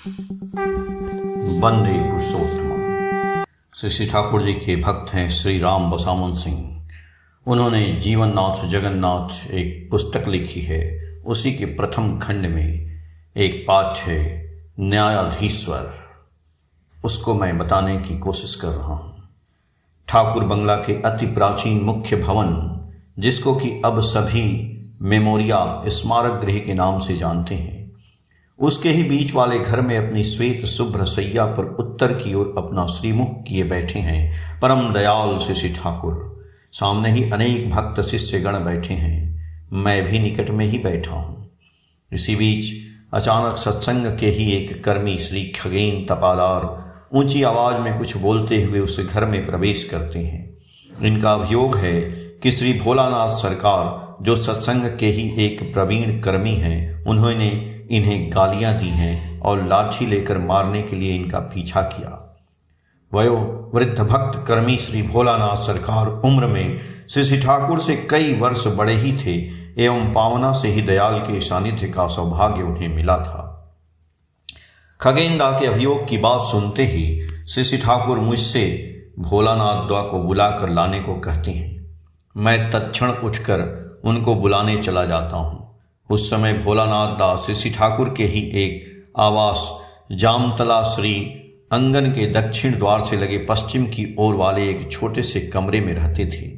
वंदे पुरुषोत्तम। श्री ठाकुर जी के भक्त हैं श्री राम बसावन सिंह। उन्होंने जीवननाथ जगन्नाथ एक पुस्तक लिखी है। उसी के प्रथम खंड में एक पाठ है न्यायाधीश्वर। उसको मैं बताने की कोशिश कर रहा हूँ। ठाकुर बंगला के अति प्राचीन मुख्य भवन, जिसको कि अब सभी मेमोरिया स्मारक गृह के नाम से जानते हैं, उसके ही बीच वाले घर में अपनी श्वेत शुभ्र सैया पर उत्तर की ओर अपना श्रीमुख किए बैठे हैं परम दयाल श्री ठाकुर। सामने ही अनेक भक्त शिष्यगण बैठे हैं। मैं भी निकट में ही बैठा हूँ। इसी बीच अचानक सत्संग के ही एक कर्मी श्री खगेन तपादार ऊंची आवाज में कुछ बोलते हुए उस घर में प्रवेश करते हैं। इनका अभियोग है कि श्री भोलानाथ सरकार, जो सत्संग के ही एक प्रवीण कर्मी हैं, उन्होंने इन्हें गालियां दी हैं और लाठी लेकर मारने के लिए इनका पीछा किया। वयो वृद्ध भक्त कर्मी श्री भोलानाथ सरकार उम्र में श्री ठाकुर से कई वर्ष बड़े ही थे एवं पावना से ही दयाल के सानिध्य का सौभाग्य उन्हें मिला था। खगेंदा के अभियोग की बात सुनते ही श्री ठाकुर मुझसे भोलानाथ दा को बुलाकर लाने को कहते हैं। मैं तत्क्षण उठकर उनको बुलाने चला जाता हूँ। उस समय भोलानाथ दास श्री ठाकुर के ही एक आवास जामतला श्री अंगन के दक्षिण द्वार से लगे पश्चिम की ओर वाले एक छोटे से कमरे में रहते थे।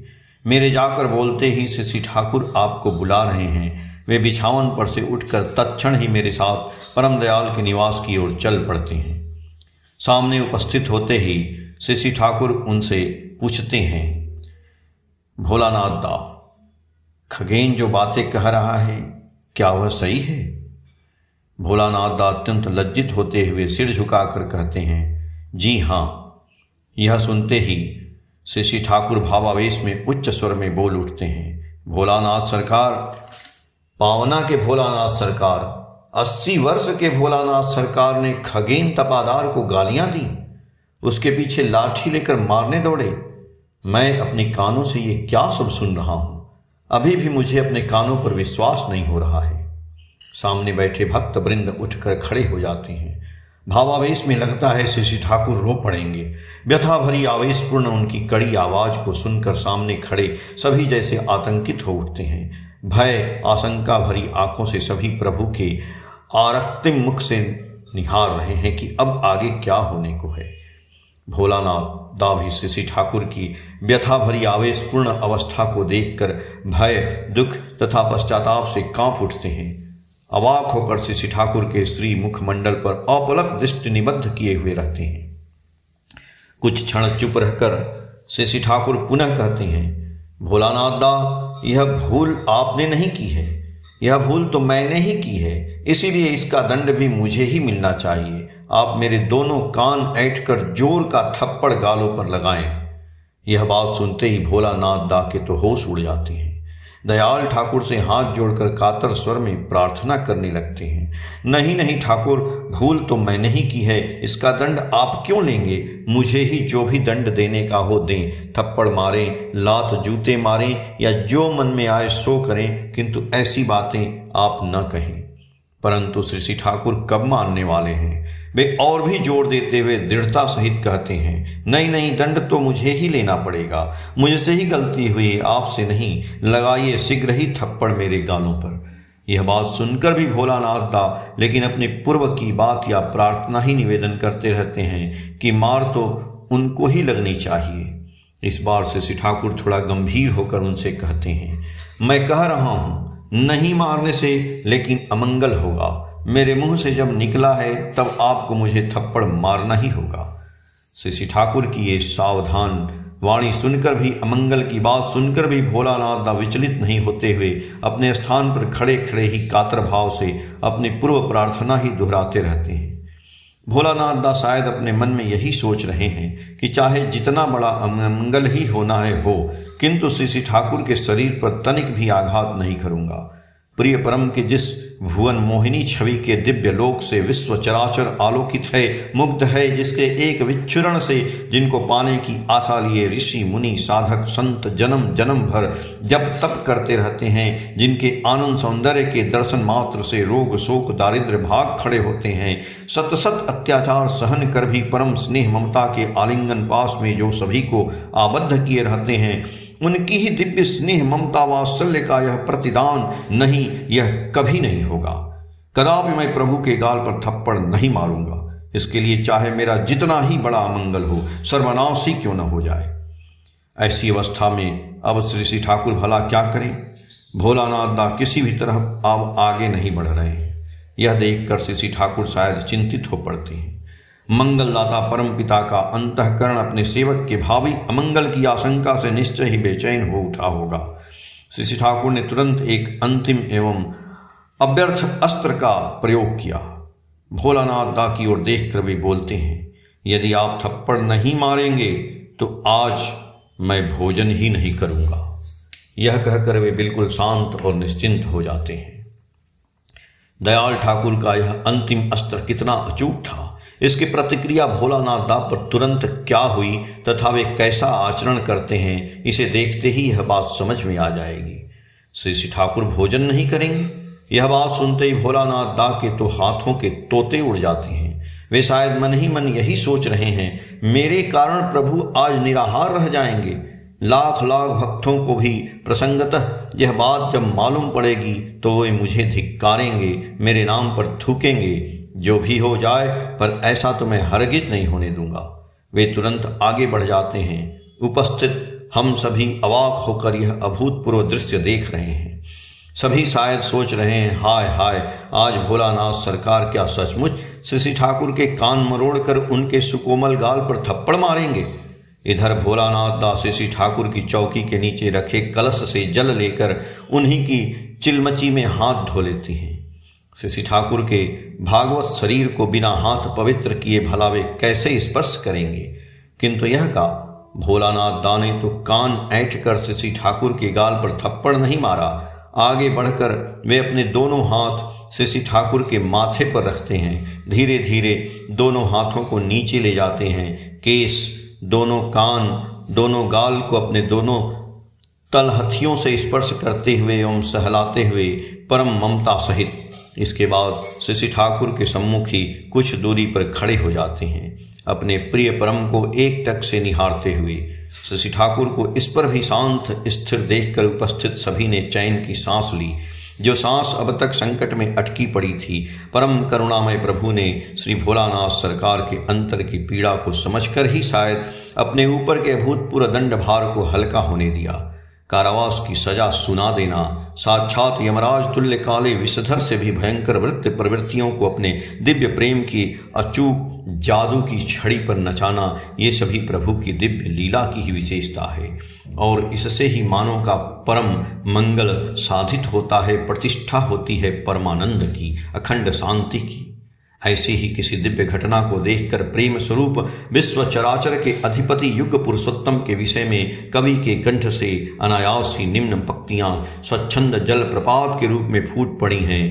मेरे जाकर बोलते ही श्री ठाकुर आपको बुला रहे हैं। वे बिछावन पर से उठकर तत्क्षण ही मेरे साथ परम दयाल के निवास की ओर चल पड़ते हैं। सामने उपस्थित होते ही श्री ठाकुर उनसे पूछते हैं, भोलानाथ दा, खगेन जो बातें कह रहा है, क्या वह सही है? भोलानाथ दा अत्यंत लज्जित होते हुए सिर झुकाकर कहते हैं, जी हाँ। यह सुनते ही श्री ठाकुर भावावेश में उच्च स्वर में बोल उठते हैं, भोलानाथ सरकार, पावना के भोलानाथ सरकार, 80 वर्ष के भोलानाथ सरकार ने खगेन तपादार को गालियां दी, उसके पीछे लाठी लेकर मारने दौड़े। मैं अपने कानों से ये क्या सब सुन रहा हूं। अभी भी मुझे अपने कानों पर विश्वास नहीं हो रहा है। सामने बैठे भक्त वृंद उठकर खड़े हो जाते हैं। भावावेश में लगता है श्री ठाकुर रो पड़ेंगे। व्यथा भरी आवेशपूर्ण उनकी कड़ी आवाज को सुनकर सामने खड़े सभी जैसे आतंकित हो उठते हैं। भय आशंका भरी आंखों से सभी प्रभु के आरक्तिम मुख से निहार रहे हैं कि अब आगे क्या होने को है। भोलानाथ दा भी श्री ठाकुर की व्यथा भरी आवेशपूर्ण अवस्था को देखकर भय, दुख तथा पश्चाताप से कांप उठते हैं। अवाक होकर श्री ठाकुर के श्री मुखमंडल पर अपलक दृष्टि निबद्ध किए हुए रहते हैं। कुछ क्षण चुप रहकर श्री ठाकुर पुनः कहते हैं, भोलानाथ दा, यह भूल आपने नहीं की है, यह भूल तो मैंने ही की है, इसीलिए इसका दंड भी मुझे ही मिलना चाहिए। आप मेरे दोनों कान ऐंठकर जोर का थप्पड़ गालों पर लगाएं। यह बात सुनते ही भोलानाथ दा के तो होश उड़ जाते हैं। दयाल ठाकुर से हाथ जोड़कर कातर स्वर में प्रार्थना करने लगते हैं, नहीं नहीं ठाकुर, भूल तो मैंने ही की है, इसका दंड आप क्यों लेंगे? मुझे ही जो भी दंड देने का हो दें। थप्पड़ मारें, लात जूते मारें या जो मन में आए सो करें, किंतु ऐसी बातें आप न कहें। परंतु श्री ठाकुर कब मानने वाले हैं? वे और भी जोर देते हुए दृढ़ता सहित कहते हैं, नहीं नहीं, दंड तो मुझे ही लेना पड़ेगा, मुझसे ही गलती हुई, आपसे नहीं। लगाइए शीघ्र ही थप्पड़ मेरे गालों पर। यह बात सुनकर भी भोलानाथ दा लेकिन अपने पूर्व की बात या प्रार्थना ही निवेदन करते रहते हैं कि मार तो उनको ही लगनी चाहिए। इस बार श्री ठाकुर थोड़ा गंभीर होकर उनसे कहते हैं, मैं कह रहा हूं, नहीं मारने से लेकिन अमंगल होगा। मेरे मुंह से जब निकला है तब आपको मुझे थप्पड़ मारना ही होगा। श्री ठाकुर की ये सावधान वाणी सुनकर भी, अमंगल की बात सुनकर भी भोलानाथ दा विचलित नहीं होते हुए अपने स्थान पर खड़े खड़े ही कातर भाव से अपनी पूर्व प्रार्थना ही दोहराते रहते हैं। भोलानाथ दा शायद अपने मन में यही सोच रहे हैं कि चाहे जितना बड़ा अमंगल ही होना है हो, किंतु श्री ठाकुर के शरीर पर तनिक भी आघात नहीं करूंगा। प्रिय परम के जिस भुवन मोहिनी छवि के दिव्य लोक से विश्व चराचर आलोकित है, मुग्ध है, जिसके एक विचुरण से जिनको पाने की आशा लिए ऋषि मुनि साधक संत जन्म जन्म भर जप तप करते रहते हैं, जिनके आनंद सौंदर्य के दर्शन मात्र से रोग शोक दारिद्र्य भाग खड़े होते हैं, सत सत अत्याचार सहन कर भी परम स्नेह ममता के आलिंगन पास में जो सभी को आबद्ध किए रहते हैं, उनकी ही दिव्य स्नेह ममता वात्सल्य का यह प्रतिदान नहीं, यह कभी नहीं होगा। कदापि मैं प्रभु के गाल पर थप्पड़ नहीं मारूंगा। इसके लिए चाहे मेरा जितना ही बड़ा अमंगल हो, सर्वनाश ही क्यों न हो जाए। ऐसी अवस्था में अब श्री ठाकुर भला क्या करें। भोलानाथ दा किसी भी तरह अब आगे नहीं बढ़ रहे हैं। यह देखकर श्री ठाकुर शायद चिंतित हो पड़ते हैं। मंगलदाता परम पिता का अंतःकरण अपने सेवक के भावी अमंगल की आशंका से निश्चय ही बेचैन हो उठा होगा। श्री ठाकुर ने तुरंत एक अंतिम एवं अव्यर्थ अस्त्र का प्रयोग किया। भोलानाथ दा की ओर देखकर वे बोलते हैं, यदि आप थप्पड़ नहीं मारेंगे तो आज मैं भोजन ही नहीं करूंगा। यह कहकर वे बिल्कुल शांत और निश्चिंत हो जाते हैं। दयाल ठाकुर का यह अंतिम अस्त्र कितना अचूक था, इसकी प्रतिक्रिया भोलानाथ दा पर तुरंत क्या हुई तथा वे कैसा आचरण करते हैं, इसे देखते ही यह बात समझ में आ जाएगी। श्री ठाकुर भोजन नहीं करेंगे। यह बात सुनते ही भोलानाथ दा के तो हाथों के तोते उड़ जाते हैं। वे शायद मन ही मन यही सोच रहे हैं, मेरे कारण प्रभु आज निराहार रह जाएंगे। लाख लाख भक्तों को भी प्रसंगतः यह बात जब मालूम पड़ेगी तो वे मुझे धिक्कारेंगे, मेरे नाम पर थूकेंगे। जो भी हो जाए, पर ऐसा तो मैं हरगिज नहीं होने दूंगा। वे तुरंत आगे बढ़ जाते हैं। उपस्थित हम सभी अवाक होकर यह अभूतपूर्व दृश्य देख रहे हैं। सभी शायद सोच रहे हैं, हाय हाय, आज भोलानाथ सरकार क्या सचमुच श्री ठाकुर के कान मरोड़कर उनके सुकोमल गाल पर थप्पड़ मारेंगे। इधर भोलानाथ दास श्री ठाकुर की चौकी के नीचे रखे कलश से जल लेकर उन्हीं की चिलमची में हाथ धो लेती हैं। श्री ठाकुर के भागवत शरीर को बिना हाथ पवित्र किए भला वे कैसे स्पर्श करेंगे। किंतु यह का भोलानाथ दा ने तो कान ऐंठ कर श्री ठाकुर के गाल पर थप्पड़ नहीं मारा। आगे बढ़कर वे अपने दोनों हाथ श्री ठाकुर के माथे पर रखते हैं। धीरे धीरे दोनों हाथों को नीचे ले जाते हैं। केस, दोनों कान, दोनों गाल को अपने दोनों तलहथियों से स्पर्श करते हुए एवं सहलाते हुए परम ममता सहित इसके बाद श्री ठाकुर के सम्मुख ही कुछ दूरी पर खड़े हो जाते हैं। अपने प्रिय परम को एक टक से निहारते हुए श्री ठाकुर को इस पर भी शांत स्थिर देखकर उपस्थित सभी ने चैन की सांस ली, जो सांस अब तक संकट में अटकी पड़ी थी। परम करुणामय प्रभु ने श्री भोलानाथ सरकार के अंतर की पीड़ा को समझकर ही शायद अपने ऊपर के अभूतपूर्व दंड भार को हल्का होने दिया। कारावास की सजा सुना देना, साक्षात यमराज तुल्य काले विषधर से भी भयंकर वृत्ति प्रवृत्तियों को अपने दिव्य प्रेम की अचूक जादू की छड़ी पर नचाना, ये सभी प्रभु की दिव्य लीला की ही विशेषता है। और इससे ही मानव का परम मंगल साधित होता है, प्रतिष्ठा होती है परमानंद की, अखंड शांति की। ऐसी ही किसी दिव्य घटना को देखकर प्रेम स्वरूप विश्व चराचर के अधिपति युग पुरुषोत्तम के विषय में कवि के कंठ से अनायास ही निम्न पंक्तियां स्वच्छंद जल प्रपात के रूप में फूट पड़ी हैं।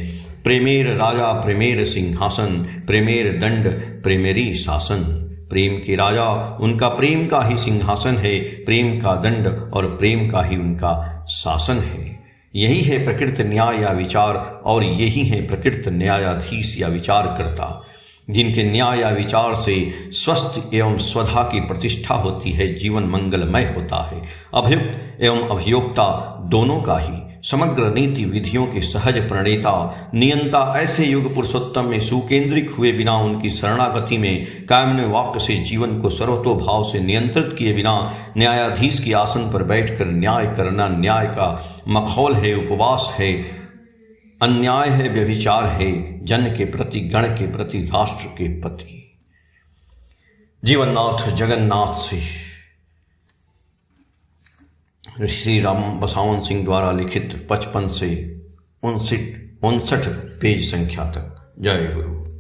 प्रेमेर राजा प्रेमेर सिंहासन, प्रेमेर दंड प्रेमेरी शासन। प्रेम के राजा, उनका प्रेम का ही सिंहासन है, प्रेम का दंड और प्रेम का ही उनका शासन है। यही है प्रकृत न्याय या विचार, और यही है प्रकृत न्यायाधीश या विचारकर्ता, जिनके न्याय या विचार से स्वस्थ एवं स्वधा की प्रतिष्ठा होती है, जीवन मंगलमय होता है। अभियुक्त एवं अभियोक्ता दोनों का ही समग्र नीति विधियों के सहज प्रणेता नियंता ऐसे युग पुरुषोत्तम में सुकेंद्रिक हुए बिना, उनकी शरणागति में कायमने वाक्य से जीवन को सर्वतोभाव से नियंत्रित किए बिना न्यायाधीश के आसन पर बैठकर न्याय करना न्याय का मखौल है, उपवास है, अन्याय है, व्यभिचार है, जन के प्रति, गण के प्रति, राष्ट्र के प्रति। जीवननाथ जगन्नाथ से श्री राम बसावन सिंह द्वारा लिखित 55 से 59 पेज संख्या तक। जय गुरु।